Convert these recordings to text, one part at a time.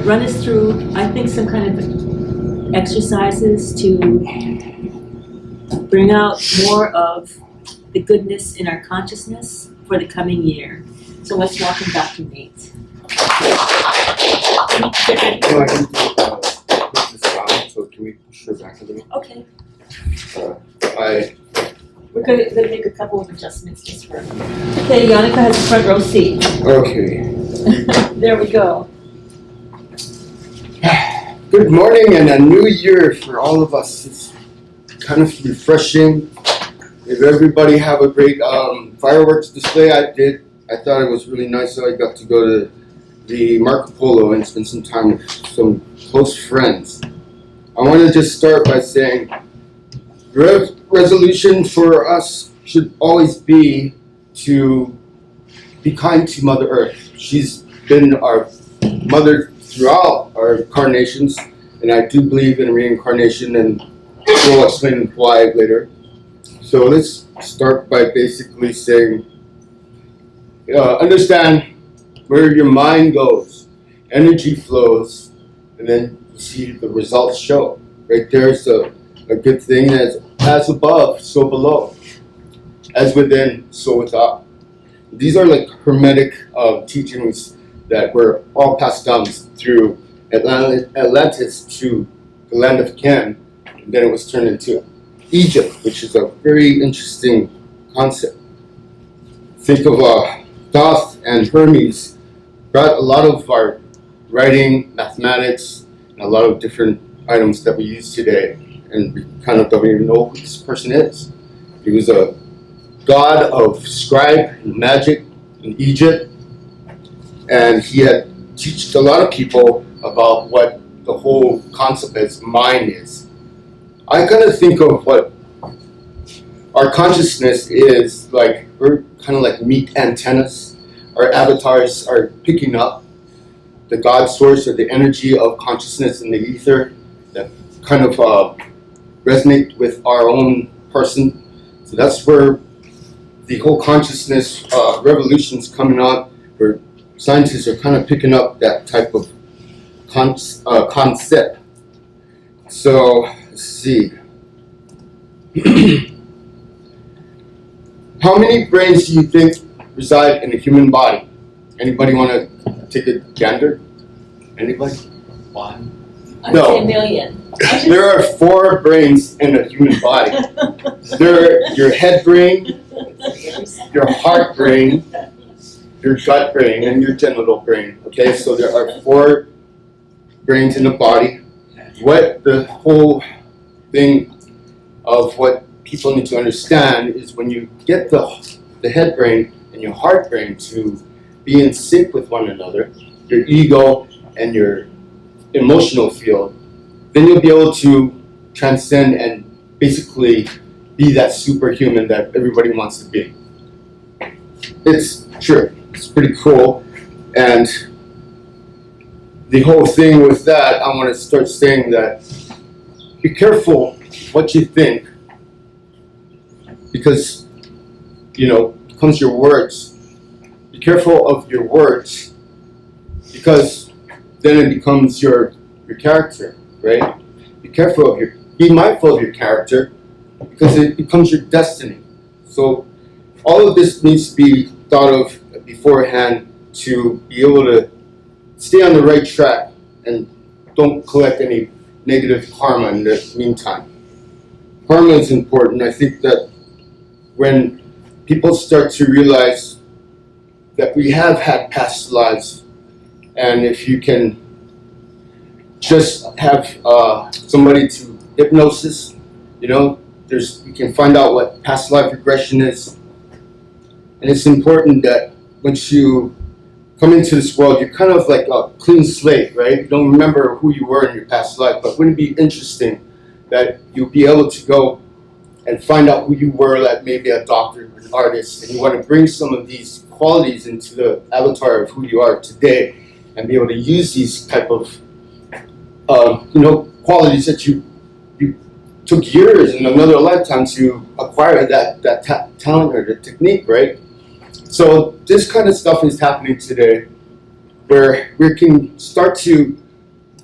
Run us through, I think, some kind of exercises to bring out more of the goodness in our consciousness for the coming year. So let's welcome Dr. Nate. So can we push her back a little? Okay. We're going to make a couple of adjustments just for. Okay, Yannicka has the front row seat. Okay. There we go. Good morning and a new year for all of us. It's kind of refreshing. If everybody have a great fireworks display, I did. I thought it was really nice that I got to go to the Marco Polo and spend some time with some close friends. I want to just start by saying resolution for us should always be to be kind to Mother Earth. She's been our mother throughout our incarnations, and I do believe in reincarnation, and we'll explain why later. So let's start by basically saying, understand where your mind goes, energy flows, and then you see the results show. Right there's a good thing as above, so below. As within, so without. These are like hermetic teachings that were all passed down through Atlantis to the land of Canaan, and then it was turned into Egypt, which is a very interesting concept. Think of Thoth and Hermes brought a lot of our writing, mathematics, and a lot of different items that we use today, and we kind of don't even know who this person is. He was a god of scribe and magic in Egypt, and he had taught a lot of people about what the whole concept as mind is. I kind of think of what our consciousness is like. We're kind of like meat antennas. Our avatars are picking up the God source or the energy of consciousness in the ether that kind of resonate with our own person. So that's where the whole consciousness revolution's coming on, where scientists are kind of picking up that type of concept. So, let's see. How many brains do you think reside in a human body? Anybody want to take a gander? Anybody? One. I'd say a million. There are 4 brains in a human body. There are your head brain, your heart brain, your gut brain, and your genital brain. Okay, so there are 4 brains in the body. What the whole thing of what people need to understand is when you get the head brain and your heart brain to be in sync with one another, your ego and your emotional field, then you'll be able to transcend and basically be that superhuman that everybody wants to be. It's true. It's pretty cool. And the whole thing with that, I want to start saying that be careful what you think, because, you know, it comes your words. Be careful of your words, because then it becomes your character, right? Be mindful of your character, because it becomes your destiny. So all of this needs to be thought of beforehand to be able to stay on the right track and don't collect any negative karma in the meantime. Karma is important. I think that when people start to realize that we have had past lives, and if you can just have somebody to hypnosis, you know, you can find out what past life regression is. And it's important that once you come into this world, you're kind of like a clean slate, right? You don't remember who you were in your past life, but wouldn't it be interesting that you'll be able to go and find out who you were, like maybe a doctor or an artist, and you want to bring some of these qualities into the avatar of who you are today, and be able to use these type of qualities that you took years in another lifetime to acquire that talent or the technique, right? So this kind of stuff is happening today, where we can start to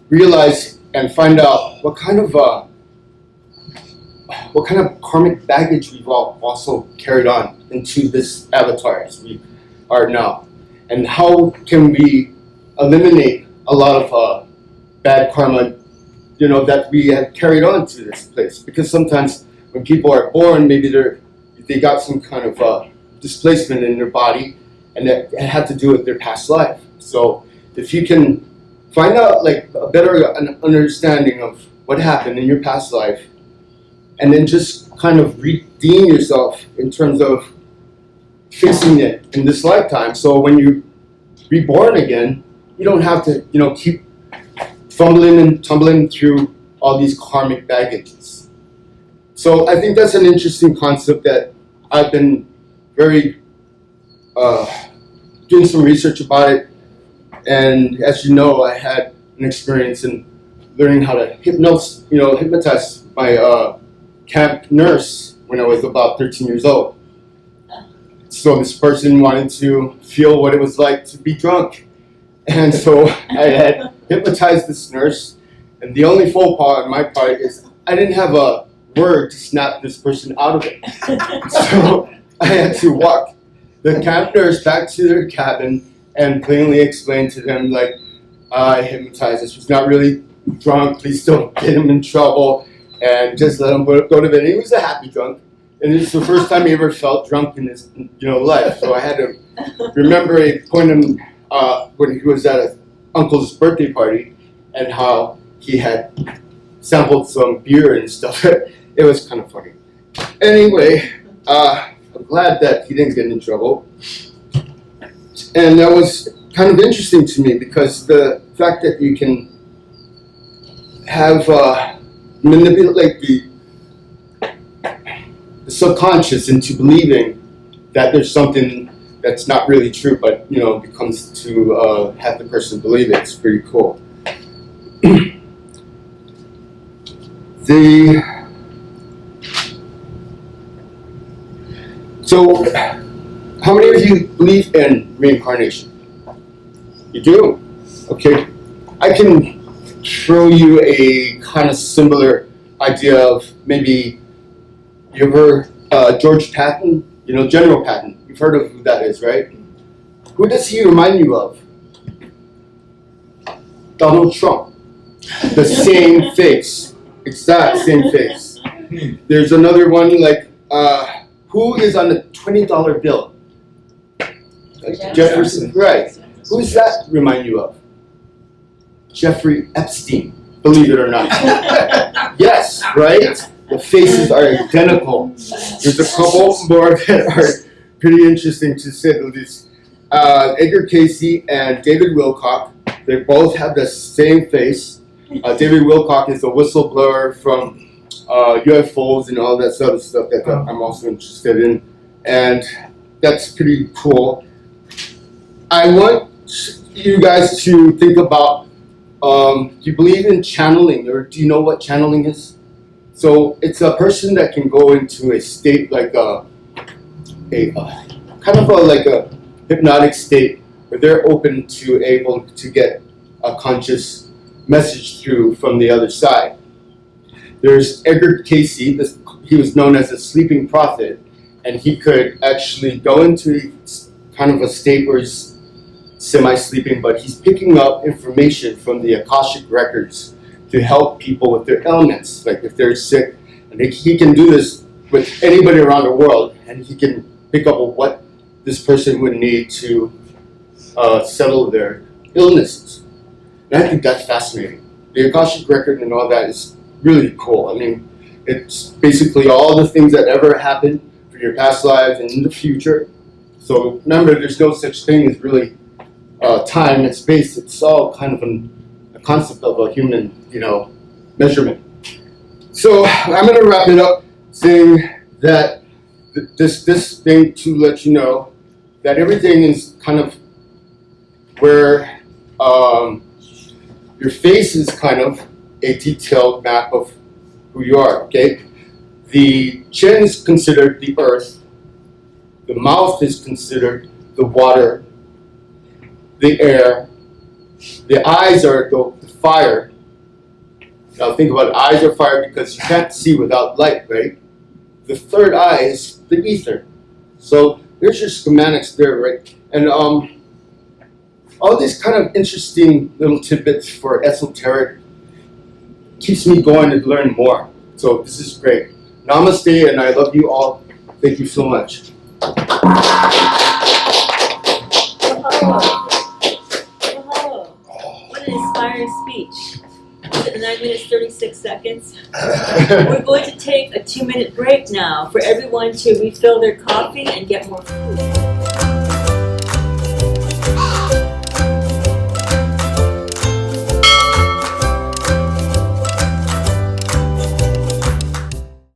realize and find out what kind of karmic baggage we've all also carried on into this avatar as we are now, and how can we eliminate a lot of bad karma, that we have carried on to this place. Because sometimes when people are born, maybe they got some kind of displacement in their body, and that had to do with their past life. So if you can find out like a better understanding of what happened in your past life, and then just kind of redeem yourself in terms of fixing it in this lifetime. So when you reborn again, you don't have to, keep fumbling and tumbling through all these karmic baggages. So I think that's an interesting concept that I've been very doing some research about it. And as you know, I had an experience in learning how to hypnotize my camp nurse when I was about 13 years old. So this person wanted to feel what it was like to be drunk. And so I had hypnotized this nurse, and the only faux pas on my part is I didn't have a word to snap this person out of it. So I had to walk the camp nurse back to their cabin and plainly explain to them, like, I hypnotized this. He's not really drunk. Please don't get him in trouble. And just let him go to bed. And he was a happy drunk. And it's the first time he ever felt drunk in his life. So I had to remember a point in, when he was at his uncle's birthday party and how he had sampled some beer and stuff. It was kind of funny. Anyway, I'm glad that he didn't get in trouble. And that was kind of interesting to me because the fact that you can have manipulate the subconscious into believing that there's something that's not really true, but becomes to have the person believe it. It's pretty cool. So, how many of you believe in reincarnation? You do? Okay. I can throw you a kind of similar idea of maybe you ever George Patton, General Patton. You've heard of who that is, right? Who does he remind you of? Donald Trump. The same face, exact same face. There's another one like who is on the $20 bill? Jefferson, right? Who does that remind you of? Jeffrey Epstein, believe it or not. Yes, right? The faces are identical. There's a couple more that are pretty interesting to say the least. Edgar Casey and David Wilcock, they both have the same face. David Wilcock is a whistleblower from UFOs and all that sort of stuff that I'm also interested in. And that's pretty cool. I want you guys to think about, do you believe in channeling, or do you know what channeling is? So it's a person that can go into a state like a hypnotic state where they're open to able to get a conscious message through from the other side. There's Edgar Casey. He was known as a sleeping prophet, and he could actually go into kind of a state where he's semi-sleeping, but he's picking up information from the Akashic records to help people with their ailments, like if they're sick. And he can do this with anybody around the world, and he can pick up on what this person would need to settle their illnesses. And I think that's fascinating. The Akashic record and all that is really cool. I mean, it's basically all the things that ever happened for your past lives and in the future. So remember, there's no such thing as really time and space. It's all kind of a concept of a human, measurement. So I'm going to wrap it up saying that this thing to let you know that everything is kind of where your face is kind of a detailed map of who you are, okay? The chin is considered the earth. The mouth is considered the water, the air. The eyes are the fire. Now think about it. Eyes are fire because you can't see without light, right? The third eye is the ether. So there's your schematics there, right? And all these kind of interesting little tidbits for esoteric keeps me going to learn more. So this is great. Namaste, and I love you all. Thank you so much. What an inspiring speech. 9 minutes, 36 seconds. We're going to take a 2-minute break now for everyone to refill their coffee and get more food.